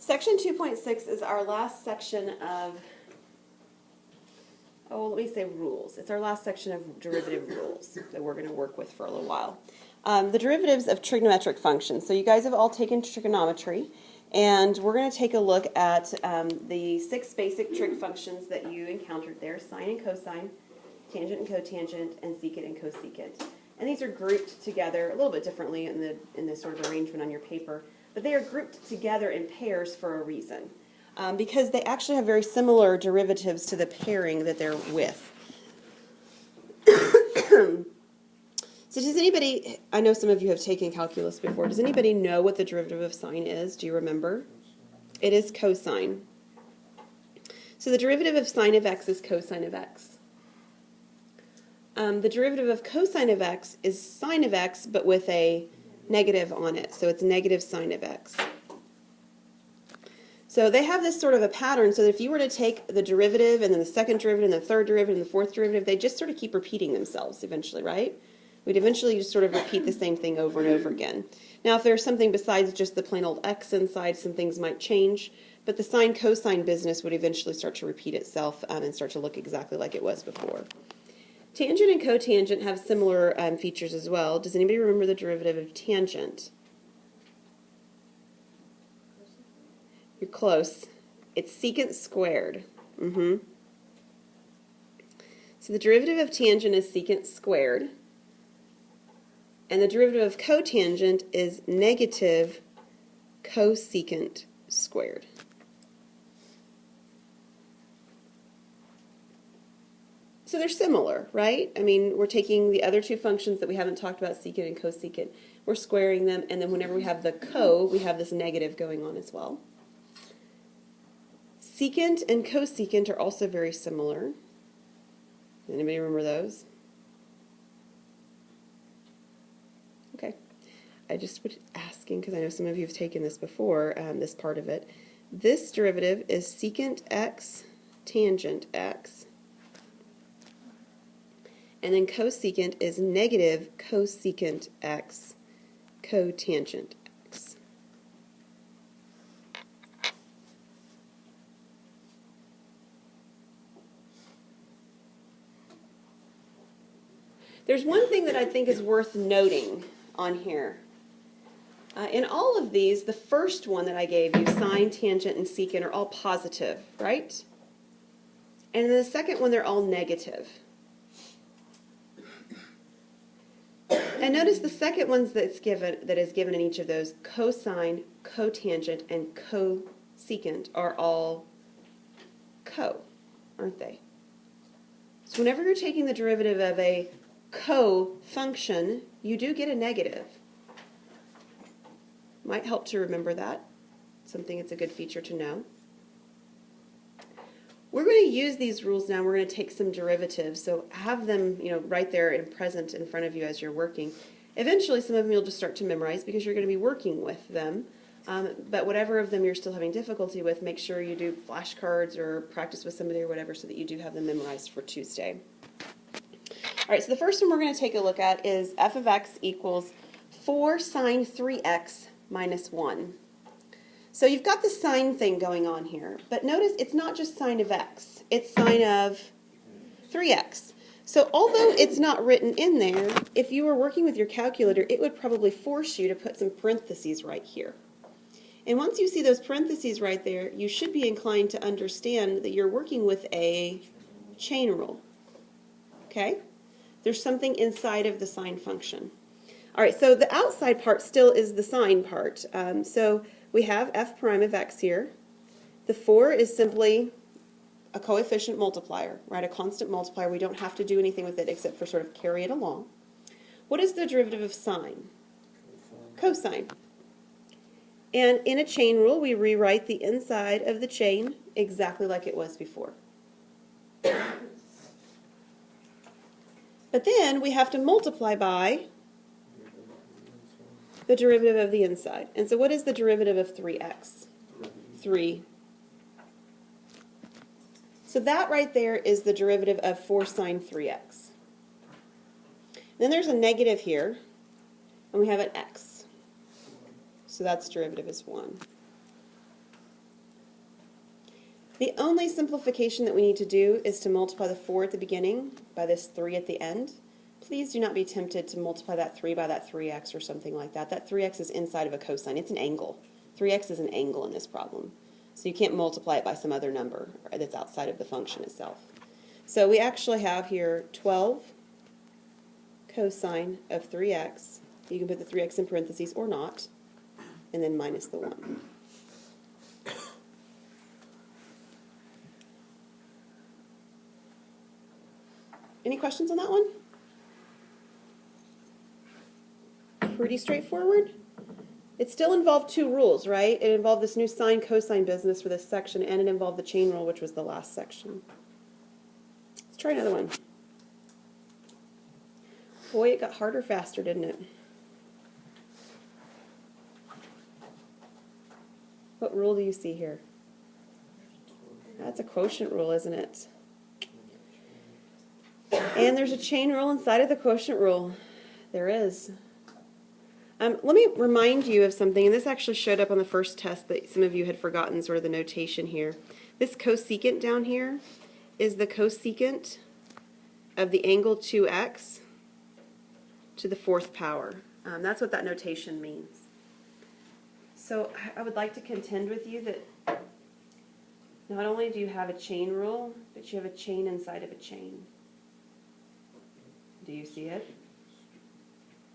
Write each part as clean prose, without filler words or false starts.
Section 2.6 is our last section of, let me say rules. It's our last section of derivative rules that we're going to work with for a little while. The derivatives of trigonometric functions. So you guys have all taken trigonometry, and we're going to take a look at the 6 basic trig functions that you encountered there: sine and cosine, tangent and cotangent, and secant and cosecant. And these are grouped together a little bit differently in the sort of arrangement on your paper, but they are grouped together in pairs for a reason, because they actually have very similar derivatives to the pairing that they're with. So does anybody, I know some of you have taken calculus before, does anybody know what the derivative of sine is? Do you remember? It is cosine. So the derivative of sine of x is cosine of x. The derivative of cosine of x is sine of x, but with a negative on it. So it's negative sine of x. So they have this sort of a pattern, so that if you were to take the derivative and then the second derivative and the third derivative and the fourth derivative, they just sort of keep repeating themselves eventually, right? We'd eventually just sort of repeat the same thing over and over again. Now, if there's something besides just the plain old x inside, some things might change, but the sine-cosine business would eventually start to repeat itself and start to look exactly like it was before. Tangent and cotangent have similar features as well. Does anybody remember the derivative of tangent? You're close. It's secant squared. So the derivative of tangent is secant squared. And the derivative of cotangent is negative cosecant squared. So they're similar, right? I mean, we're taking the other two functions that we haven't talked about, secant and cosecant, we're squaring them, and then whenever we have the we have this negative going on as well. Secant and cosecant are also very similar. Anybody remember those? Okay. I just was asking because I know some of you have taken this before, this part of it. This derivative is secant x tangent x. And then cosecant is negative cosecant x cotangent x. There's one thing that I think is worth noting on here. In all of these, the first one that I gave you, sine, tangent, and secant, are all positive, right? And in the second one, they're all negative. And notice the second ones that is given in each of those, cosine, cotangent, and cosecant, are all aren't they? So whenever you're taking the derivative of a co-function, you do get a negative. Might help to remember that. Something that's a good feature to know. We're going to use these rules now. We're going to take some derivatives, so have them, right there and present in front of you as you're working. Eventually, some of them you'll just start to memorize because you're going to be working with them. But whatever of them you're still having difficulty with, make sure you do flashcards or practice with somebody or whatever so that you do have them memorized for Tuesday. All right, so the first one we're going to take a look at is f of x equals 4 sine 3x minus 1. So you've got the sine thing going on here, but notice it's not just sine of x, it's sine of 3x. So although it's not written in there, if you were working with your calculator, it would probably force you to put some parentheses right here. And once you see those parentheses right there, you should be inclined to understand that you're working with a chain rule. Okay? There's something inside of the sine function. All right, so the outside part still is the sine part. So we have f prime of x here. The 4 is simply a coefficient multiplier, right? A constant multiplier. We don't have to do anything with it except for sort of carry it along. What is the derivative of sine? Cosine. And in a chain rule, we rewrite the inside of the chain exactly like it was before. But then we have to multiply by the derivative of the inside. And so what is the derivative of 3x? 3. So that right there is the derivative of 4 sine 3x. Then there's a negative here, and we have an x. So that's derivative is 1. The only simplification that we need to do is to multiply the 4 at the beginning by this 3 at the end. Please do not be tempted to multiply that 3 by that 3x or something like that. That 3x is inside of a cosine. It's an angle. 3x is an angle in this problem. So you can't multiply it by some other number that's outside of the function itself. So we actually have here 12 cosine of 3x. You can put the 3x in parentheses or not, and then minus the 1. Any questions on that one? Pretty straightforward. It still involved 2 rules, right? It involved this new sine cosine business for this section, and it involved the chain rule, which was the last section. Let's try another one. Boy, it got harder faster, didn't it? What rule do you see here? That's a quotient rule, isn't it? And there's a chain rule inside of the quotient rule. There is. Let me remind you of something, and this actually showed up on the first test that some of you had forgotten sort of the notation here. This cosecant down here is the cosecant of the angle 2x to the 4th power. That's what that notation means. So I would like to contend with you that not only do you have a chain rule, but you have a chain inside of a chain. Do you see it?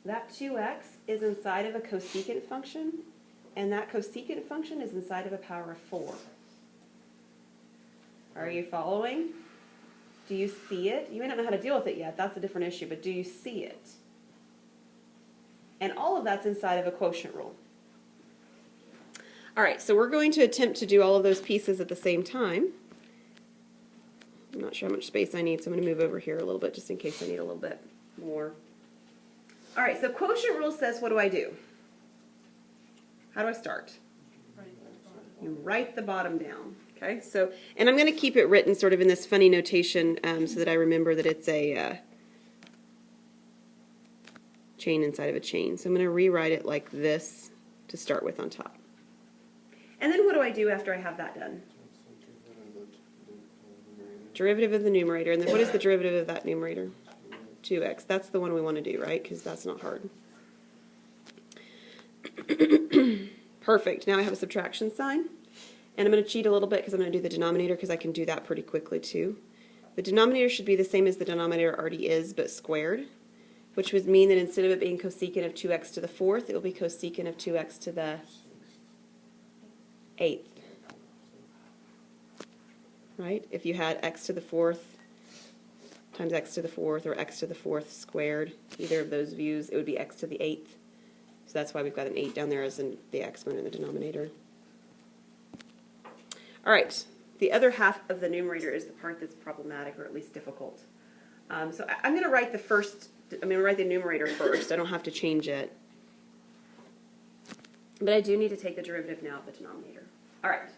That 2x is inside of a cosecant function, and that cosecant function is inside of a power of 4. Are you following? Do you see it? You may not know how to deal with it yet. That's a different issue, but do you see it? And all of that's inside of a quotient rule. All right, so we're going to attempt to do all of those pieces at the same time. I'm not sure how much space I need, so I'm going to move over here a little bit just in case I need a little bit more. All right, so quotient rule says, what do I do? How do I start? You write the bottom down. Okay, so, and I'm going to keep it written sort of in this funny notation so that I remember that it's a chain inside of a chain. So I'm going to rewrite it like this to start with on top. And then what do I do after I have that done? Derivative of the numerator. And then what is the derivative of that numerator? 2x. That's the one we want to do, right? Because that's not hard. Perfect. Now I have a subtraction sign. And I'm going to cheat a little bit because I'm going to do the denominator because I can do that pretty quickly too. The denominator should be the same as the denominator already is, but squared, which would mean that instead of it being cosecant of 2x to the 4th, it will be cosecant of 2x to the 8th. Right? If you had x to the 4th times x to the 4th or x to the 4th squared, either of those views, it would be x to the 8th. So that's why we've got an 8 down there as in the exponent in the denominator. All right, the other half of the numerator is the part that's problematic or at least difficult. So I'm going to write the numerator first. I don't have to change it. But I do need to take the derivative now of the denominator. All right,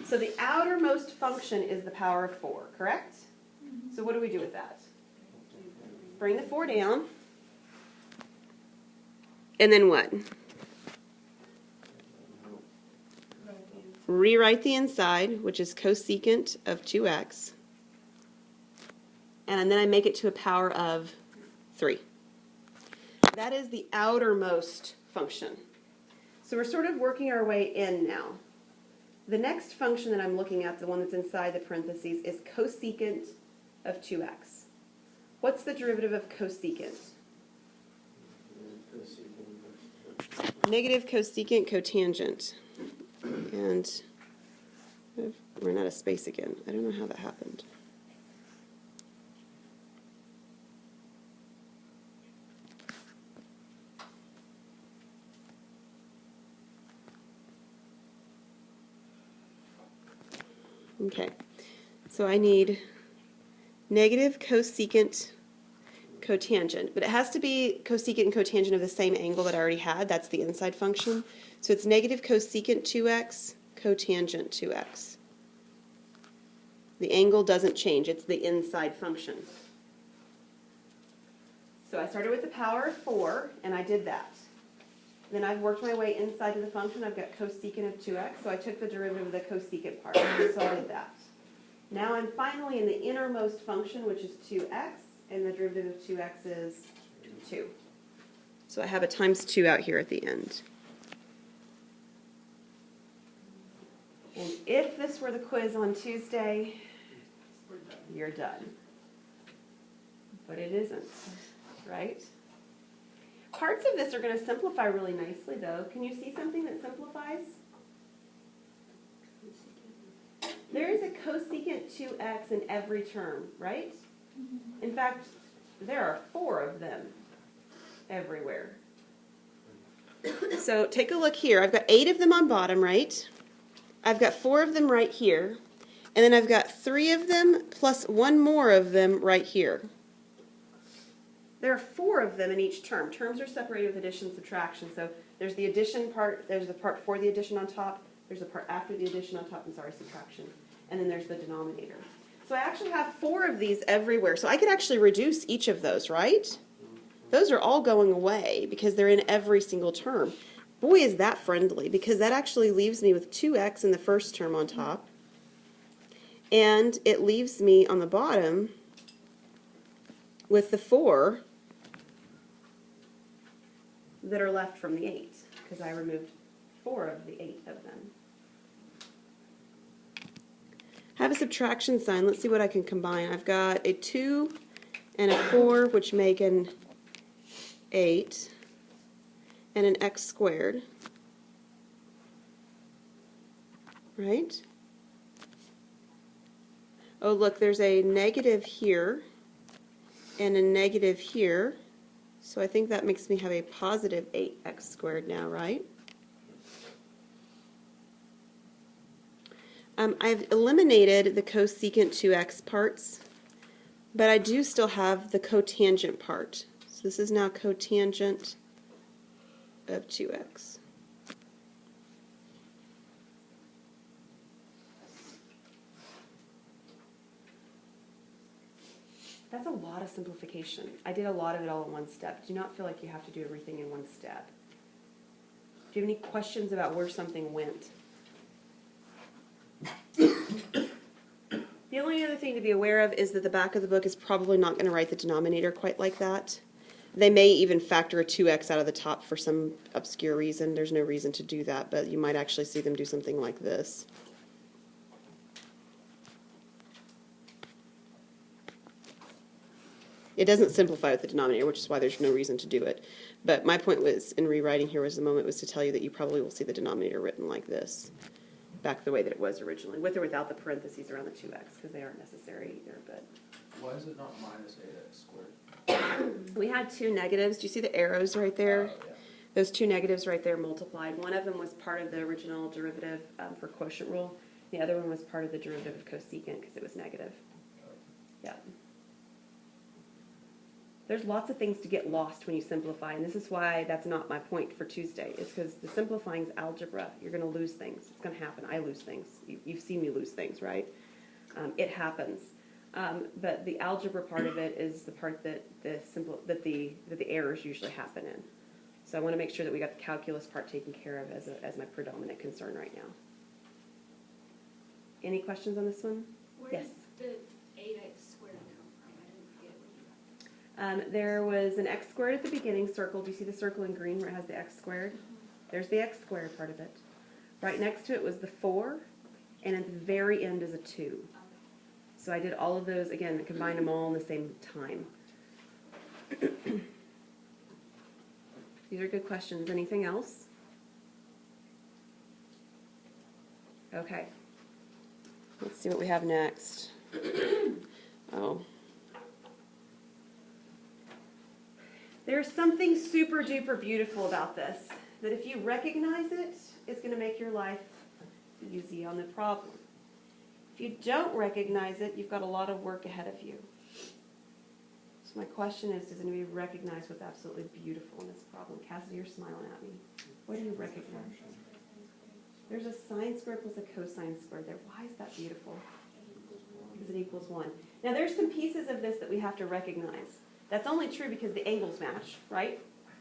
so the outermost function is the power of 4, correct? So what do we do with that? Bring the 4 down. And then what? Rewrite the inside, which is cosecant of 2x. And then I make it to a power of 3. That is the outermost function. So we're sort of working our way in now. The next function that I'm looking at, the one that's inside the parentheses, is cosecant of 2x. What's the derivative of cosecant? Negative cosecant cotangent. And I've run out of space again. I don't know how that happened. Okay, so I need negative cosecant cotangent, but it has to be cosecant and cotangent of the same angle that I already had. That's the inside function. So it's negative cosecant 2x, cotangent 2x. The angle doesn't change. It's the inside function. So I started with the power of 4, and I did that. Then I've worked my way inside of the function. I've got cosecant of 2x, so I took the derivative of the cosecant part, so I did that. Now I'm finally in the innermost function, which is 2x, and the derivative of 2x is 2. So I have a times 2 out here at the end. And if this were the quiz on Tuesday, you're done. But it isn't, right? Parts of this are going to simplify really nicely, though. Can you see something that simplifies? There is a cosecant 2x in every term, right? In fact, there are 4 of them everywhere. So take a look here. I've got 8 of them on bottom, right? I've got 4 of them right here. And then I've got 3 of them plus 1 more of them right here. There are 4 of them in each term. Terms are separated with addition and subtraction. So there's the addition part, there's the part for the addition on top, there's the part after the addition on top, subtraction. And then there's the denominator. So I actually have 4 of these everywhere. So I could actually reduce each of those, right? Those are all going away because they're in every single term. Boy, is that friendly, because that actually leaves me with 2x in the first term on top. And it leaves me on the bottom with the 4 that are left from the 8, because I removed 4 of the 8 of them. Have a subtraction sign. Let's see what I can combine. I've got a 2 and a 4, which make an 8, and an x squared, right? Oh, look, there's a negative here and a negative here, so I think that makes me have a positive 8x squared now, right? I've eliminated the cosecant 2x parts, but I do still have the cotangent part. So this is now cotangent of 2x. That's a lot of simplification. I did a lot of it all in one step. Do not feel like you have to do everything in one step. Do you have any questions about where something went? The only other thing to be aware of is that the back of the book is probably not going to write the denominator quite like that. They may even factor a 2x out of the top for some obscure reason. There's no reason to do that, but you might actually see them do something like this. It doesn't simplify with the denominator, which is why there's no reason to do it. But my point was, in rewriting here was the moment was to tell you that you probably will see the denominator written like this, back the way that it was originally, with or without the parentheses around the 2x, because they aren't necessary either. But why is it not minus 8x squared? We had 2 negatives. Do you see the arrows right there? Yeah. Those 2 negatives right there multiplied. One of them was part of the original derivative for quotient rule. The other one was part of the derivative of cosecant because it was negative. Yeah. There's lots of things to get lost when you simplify, and this is why that's not my point for Tuesday, is because the simplifying is algebra. You're going to lose things. It's going to happen. I lose things. You've seen me lose things, right? It happens. But the algebra part of it is the part that the errors usually happen in. So I want to make sure that we got the calculus part taken care of as my predominant concern right now. Any questions on this one? Where Yes. did the 8x squared come from? I didn't forget what you got. There was an x squared at the beginning, circled. Do you see the circle in green where it has the x squared? There's the x squared part of it. Right next to it was the 4, and at the very end is a 2. So I did all of those, again, combined them all in the same time. These are good questions. Anything else? Okay. Let's see what we have next. Oh. There's something super duper beautiful about this, that if you recognize it, it's going to make your life easy on the problem. If you don't recognize it, you've got a lot of work ahead of you. So my question is, does anybody recognize what's absolutely beautiful in this problem? Cassidy, you're smiling at me. What do you recognize? There's a sine squared plus a cosine squared there. Why is that beautiful? Because it equals 1. Now there's some pieces of this that we have to recognize. That's only true because the angles match, right?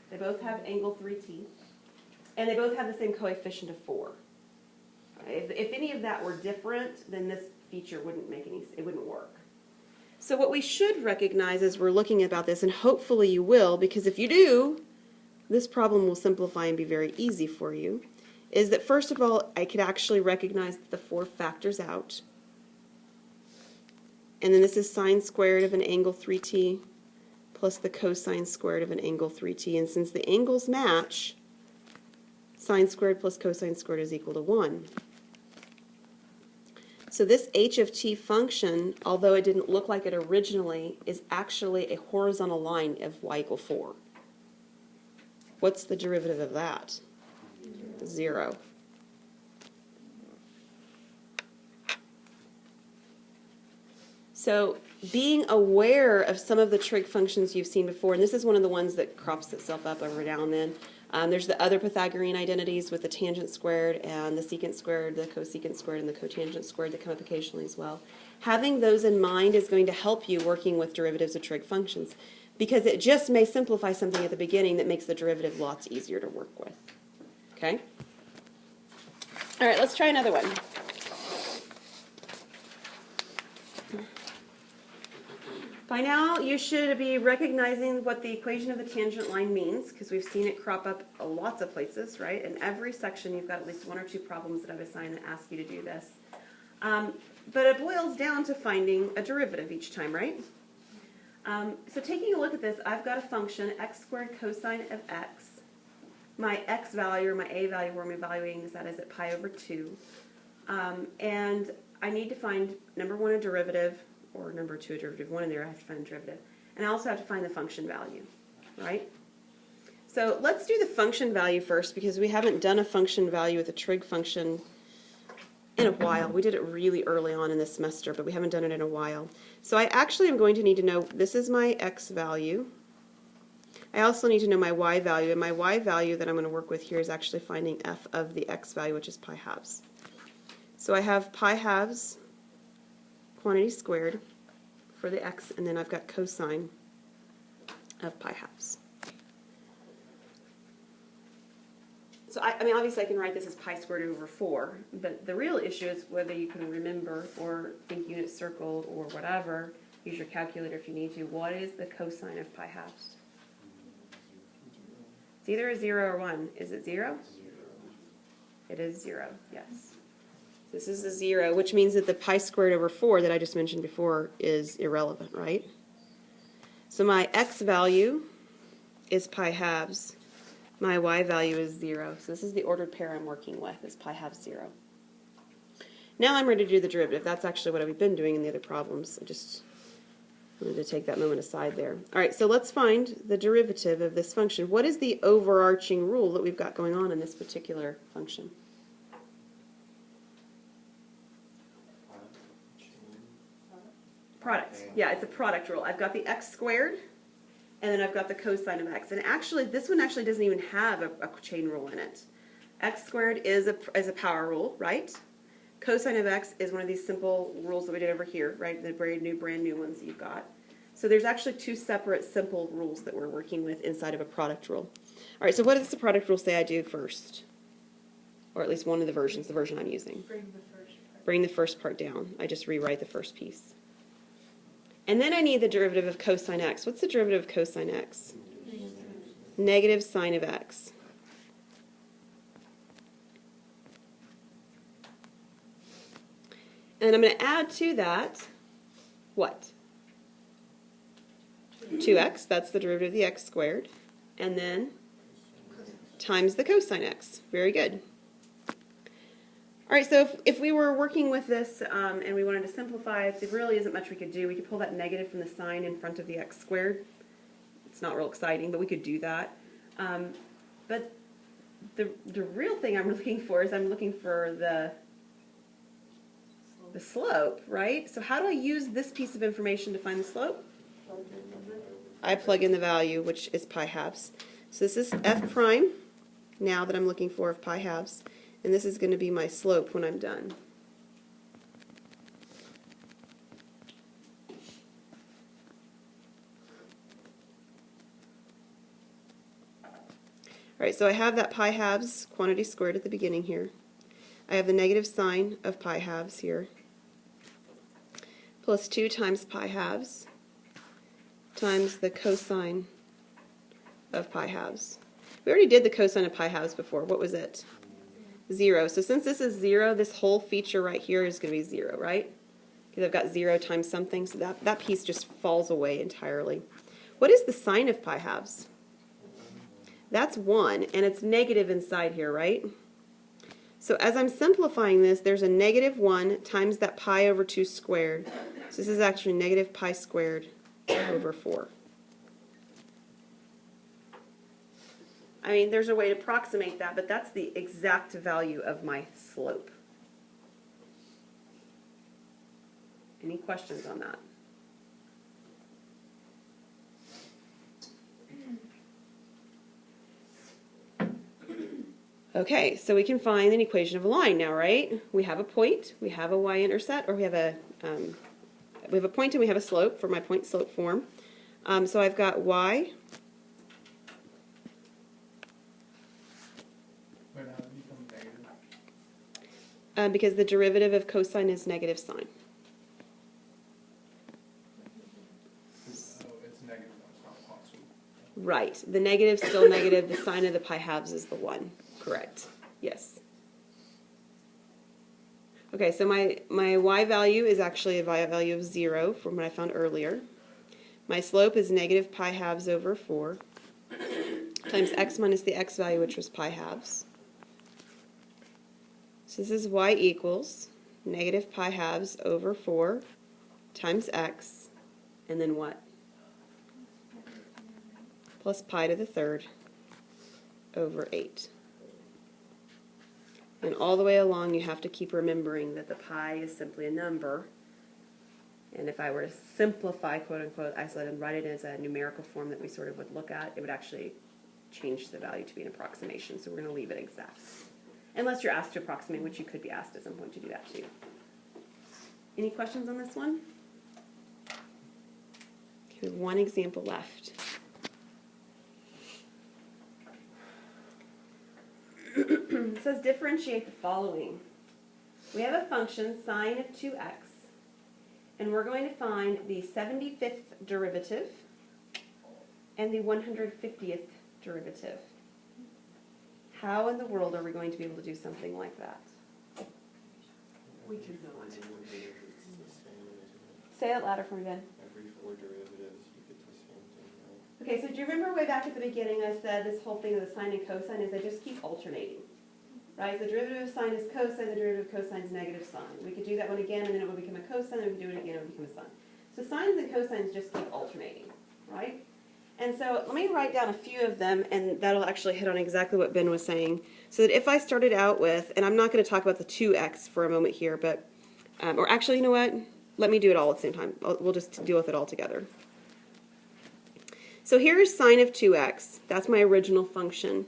They both have angle 3t. and they both have the same coefficient of 4. If any of that were different, then this feature wouldn't it wouldn't work. So what we should recognize as we're looking about this, and hopefully you will, because if you do, this problem will simplify and be very easy for you, is that first of all, I could actually recognize the 4 factors out. And then this is sine squared of an angle 3t plus the cosine squared of an angle 3t. And since the angles match, sine squared plus cosine squared is equal to 1. So this h of t function, although it didn't look like it originally, is actually a horizontal line of y equal 4. What's the derivative of that? 0. So being aware of some of the trig functions you've seen before, and this is one of the ones that crops itself up every now and then. There's the other Pythagorean identities with the tangent squared and the secant squared, the cosecant squared, and the cotangent squared that come up occasionally as well. Having those in mind is going to help you working with derivatives of trig functions, because it just may simplify something at the beginning that makes the derivative lots easier to work with. Okay? All right, let's try another one. By now, you should be recognizing what the equation of the tangent line means, because we've seen it crop up lots of places, right? In every section, you've got at least 1 or 2 problems that I've assigned that ask you to do this. But it boils down to finding a derivative each time, right? So taking a look at this, I've got a function, x squared cosine of x. My x value, or my a value, where I'm evaluating that is at pi over 2. And I need to find, number 1, a derivative, or number 2, a derivative. 1 in there, I have to find a derivative. And I also have to find the function value, right? So let's do the function value first, because we haven't done a function value with a trig function in a while. We did it really early on in this semester, but we haven't done it in a while. So I actually am going to need to know, this is my x value. I also need to know my y value, and my y value that I'm going to work with here is actually finding f of the x value, which is pi halves. So I have pi halves quantity squared for the x, and then I've got cosine of pi halves. So I mean, obviously I can write this as pi squared over 4, but the real issue is whether you can remember or think unit circled or whatever. Use your calculator if you need to. What is the cosine of pi halves? It's either a 0 or 1. Is it 0? It is 0, yes. This is a 0, which means that the pi squared over 4 that I just mentioned before is irrelevant, right? So my x value is pi halves. My y value is 0. So this is the ordered pair I'm working with, is pi halves 0. Now I'm ready to do the derivative. That's actually what I've been doing in the other problems. I just wanted to take that moment aside there. All right, so let's find the derivative of this function. What is the overarching rule that we've got going on in this particular function? Product. Yeah, it's a product rule. I've got the x squared, and then I've got the cosine of x. And actually, this one actually doesn't even have a chain rule in it. X squared is a power rule, right? Cosine of x is one of these simple rules that we did over here, right? The brand new ones that you've got. So there's actually 2 separate simple rules that we're working with inside of a product rule. All right, so what does the product rule say I do first? Or at least one of the versions, the version I'm using. Bring the first part down. I just rewrite the first piece. And then I need the derivative of cosine x. What's the derivative of cosine x? Negative sine of x. And I'm going to add to that, what? 2x, that's the derivative of the x squared. And then times the cosine x. Very good. All right, so if we were working with this and we wanted to simplify it, there really isn't much we could do. We could pull that negative from the sign in front of the x squared. It's not real exciting, but we could do that. But the real thing I'm looking for is I'm looking for the slope, right? So how do I use this piece of information to find the slope? I plug in the value, which is pi halves. So this is f prime, now that I'm looking for, of pi halves. And this is going to be my slope when I'm done. All right, so I have that pi halves quantity squared at the beginning here. I have the negative sign of pi halves here, plus 2 times pi halves times the cosine of pi halves. We already did the cosine of pi halves before. What was it? 0. So since this is 0, this whole feature right here is going to be 0, right? Because I've got 0 times something, so that piece just falls away entirely. What is the sine of pi halves? That's 1, and it's negative inside here, right? So as I'm simplifying this, there's a negative 1 times that pi over 2 squared. So this is actually negative pi squared over 4. I mean, there's a way to approximate that, but that's the exact value of my slope. Any questions on that? Okay, so we can find an equation of a line now, right? We have a point, we have a y-intercept, or we have a point and we have a slope for my point-slope form. So I've got y. But how did it become negative? Because the derivative of cosine is negative sine. Oh, it's negative, that's not possible. Right. The negative's still negative. The sine of the pi halves is the 1. Correct. Yes. Okay, so my y value is actually a y value of 0 from what I found earlier. My slope is negative pi halves over 4 times x minus the x value, which was pi halves. So this is y equals negative pi halves over 4 times x, and then what? Plus pi to the third over 8. And all the way along you have to keep remembering that the pi is simply a number. And if I were to simplify, quote unquote, isolate and write it as a numerical form that we sort of would look at, it would actually change the value to be an approximation. So we're going to leave it exact. Unless you're asked to approximate, which you could be asked at some point to do that too. Any questions on this one? Okay, we have one example left. It says differentiate the following. We have a function sine of 2x, and we're going to find the 75th derivative and the 150th derivative. How in the world are we going to be able to do something like that? We can not. Say it louder for me, Ben. Every 4 derivatives, you get the same thing, right? Okay, so do you remember way back at the beginning I said this whole thing of the sine and cosine is they just keep alternating, right? The derivative of sine is cosine, the derivative of cosine is negative sine. We could do that one again, and then it would become a cosine, and we could do it again, and it would become a sine. So sines and cosines just keep alternating, right? And so let me write down a few of them, and that'll actually hit on exactly what Ben was saying. So that if I started out with, and I'm not going to talk about the 2x for a moment here, but, or actually, you know what? Let me do it all at the same time. We'll just deal with it all together. So here's sine of 2x. That's my original function.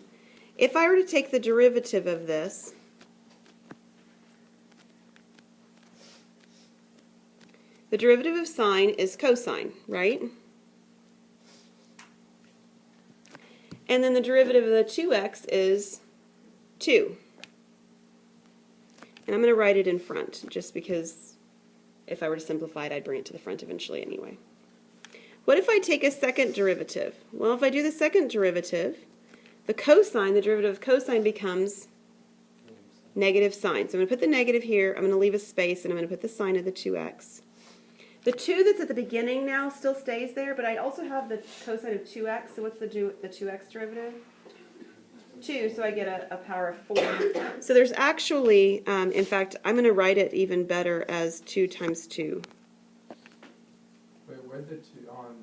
If I were to take the derivative of this, the derivative of sine is cosine, right? And then the derivative of the 2x is 2. And I'm going to write it in front, just because if I were to simplify it, I'd bring it to the front eventually anyway. What if I take a second derivative? Well, if I do the second derivative, the cosine, the derivative of cosine becomes negative sine. So I'm going to put the negative here, I'm going to leave a space, and I'm going to put the sine of the 2x. The 2 that's at the beginning now still stays there, but I also have the cosine of 2x, so what's the 2x derivative? 2, so I get a power of 4. So there's actually, in fact, I'm going to write it even better as 2 times 2. Wait, where'd the 2, on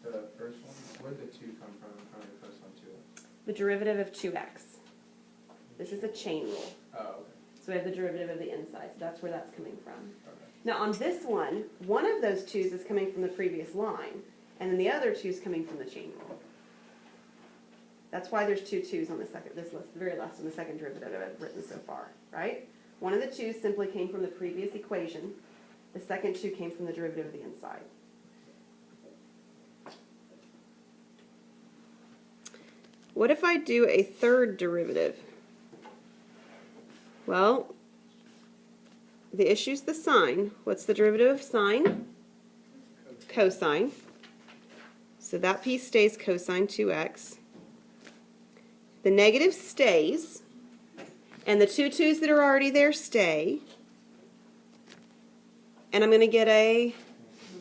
the first one, where'd the 2 come from in front of the first one too? The derivative of 2x. This is a chain rule. Oh, okay. So we have the derivative of the inside, so that's where that's coming from. Okay. Now on this one of those 2's is coming from the previous line, and then the other 2 is coming from the chain rule. That's why there's 2 2's on the second, this list, the very last one, the second derivative I've written so far, right? One of the 2's simply came from the previous equation. The second 2 came from the derivative of the inside. what if I do a third derivative? Well, the issue's the sine. What's the derivative of sine? Cosine. So that piece stays cosine 2x. The negative stays, and the two 2's that are already there stay. And I'm going to get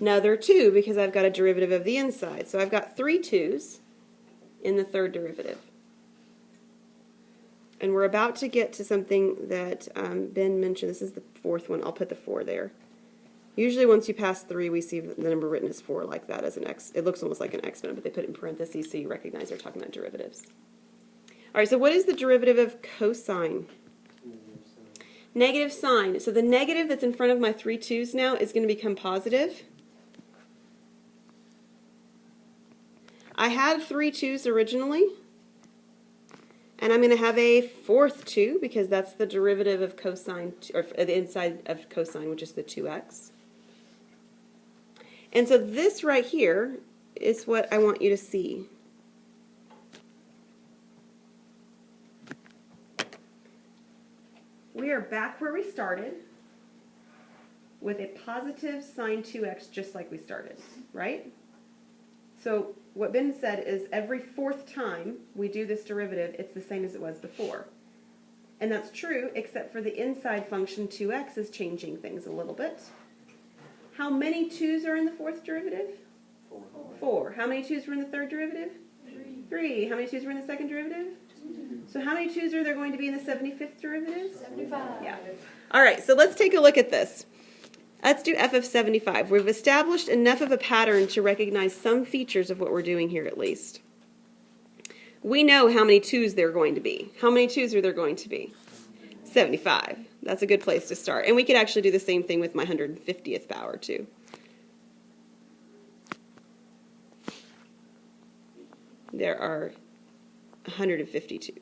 another 2 because I've got a derivative of the inside. So I've got 3 2's in the third derivative. And we're about to get to something that Ben mentioned. This is the fourth one. I'll put the 4 there. Usually once you pass 3, we see the number written as 4 like that as an x. It looks almost like an exponent, but they put it in parentheses so you recognize they're talking about derivatives. All right, so what is the derivative of cosine? Negative sine. So the negative that's in front of my 3 2's now is going to become positive. I had 3 2's originally, and I'm going to have a fourth 2 because that's the derivative of cosine, or the inside of cosine, which is the 2x. And so this right here is what I want you to see. We are back where we started with a positive sine 2x just like we started, right? So what Ben said is every fourth time we do this derivative, it's the same as it was before. And that's true, except for the inside function 2x is changing things a little bit. How many 2's are in the fourth derivative? 4. How many 2's were in the third derivative? 3. How many 2's were in the second derivative? 2. So how many 2's are there going to be in the 75th derivative? 75. Yeah. All right, so let's take a look at this. Let's do f of 75. We've established enough of a pattern to recognize some features of what we're doing here at least. We know how many 2's there are going to be. How many 2's are there going to be? 75. That's a good place to start. And we could actually do the same thing with my 150th power too. There are 152.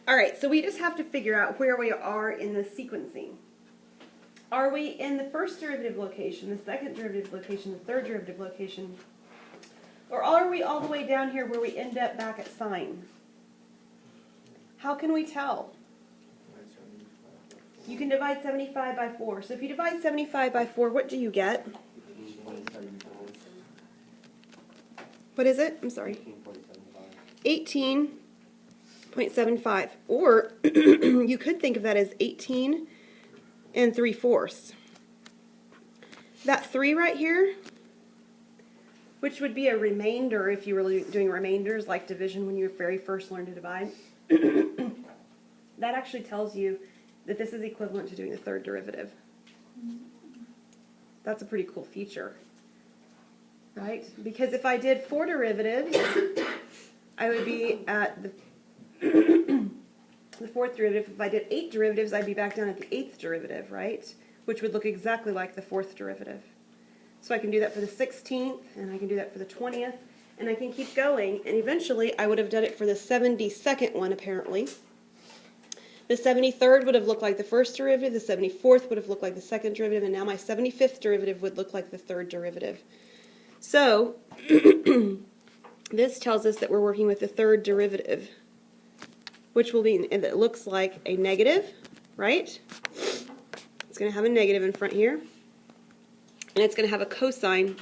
All right, so we just have to figure out where we are in the sequencing. Are we in the first derivative location, the second derivative location, the third derivative location? Or are we all the way down here where we end up back at sine? How can we tell? You can divide 75 by 4. So if you divide 75 by 4, what do you get? What is it? I'm sorry. 18.75. Or you could think of that as 18 3/4. That 3 right here, which would be a remainder if you were doing remainders like division when you very first learned to divide, that actually tells you that this is equivalent to doing the third derivative. That's a pretty cool feature, right? Because if I did 4 derivatives, I would be at the the fourth derivative. If I did 8 derivatives, I'd be back down at the 8th derivative, right? Which would look exactly like the fourth derivative. So I can do that for the 16th, and I can do that for the 20th, and I can keep going, and eventually I would have done it for the 72nd one, apparently. The 73rd would have looked like the first derivative, the 74th would have looked like the second derivative, and now my 75th derivative would look like the third derivative. So, this tells us that we're working with the third derivative, which will be, and it looks like a negative, right? It's going to have a negative in front here, and it's going to have a cosine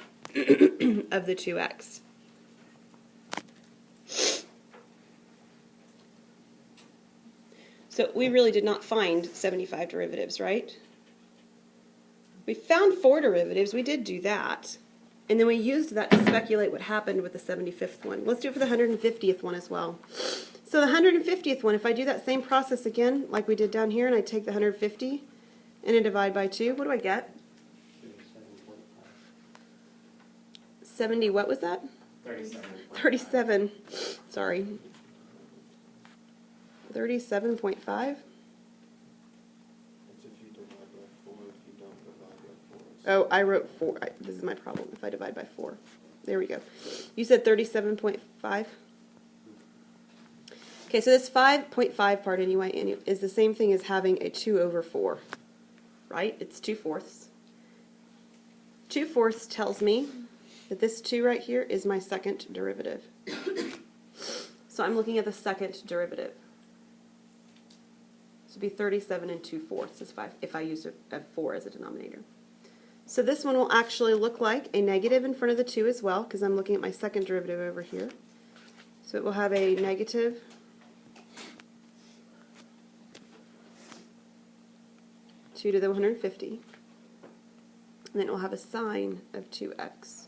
of the 2x. So we really did not find 75 derivatives, right? We found 4 derivatives. We did do that. And then we used that to speculate what happened with the 75th one. Let's do it for the 150th one as well. So the 150th one, if I do that same process again, like we did down here, and I take the 150 and I divide by 2, what do I get? 70, what was that? 37. Sorry. 37.5? It's if you divide by 4, if you don't divide by 4. Oh, I wrote 4. This is my problem if I divide by 4. There we go. You said 37.5? Okay, so this 5.5 part anyway is the same thing as having a 2 over 4, right? It's 2/4. 2/4 tells me that this 2 right here is my second derivative. So I'm looking at the second derivative. This would be 37 2/4 if I use a 4 as a denominator. So this one will actually look like a negative in front of the 2 as well, because I'm looking at my second derivative over here. So it will have a negative 2 to the 150. And then it will have a sine of 2x.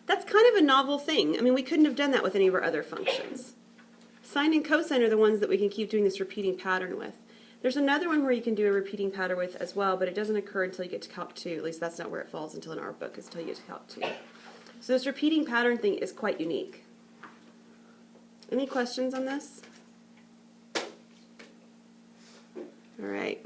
That's kind of a novel thing. I mean, we couldn't have done that with any of our other functions. Sine and cosine are the ones that we can keep doing this repeating pattern with. There's another one where you can do a repeating pattern with as well, but it doesn't occur until you get to Calc 2. At least that's not where it falls until in our book, is until you get to Calc 2. So this repeating pattern thing is quite unique. Any questions on this? All right.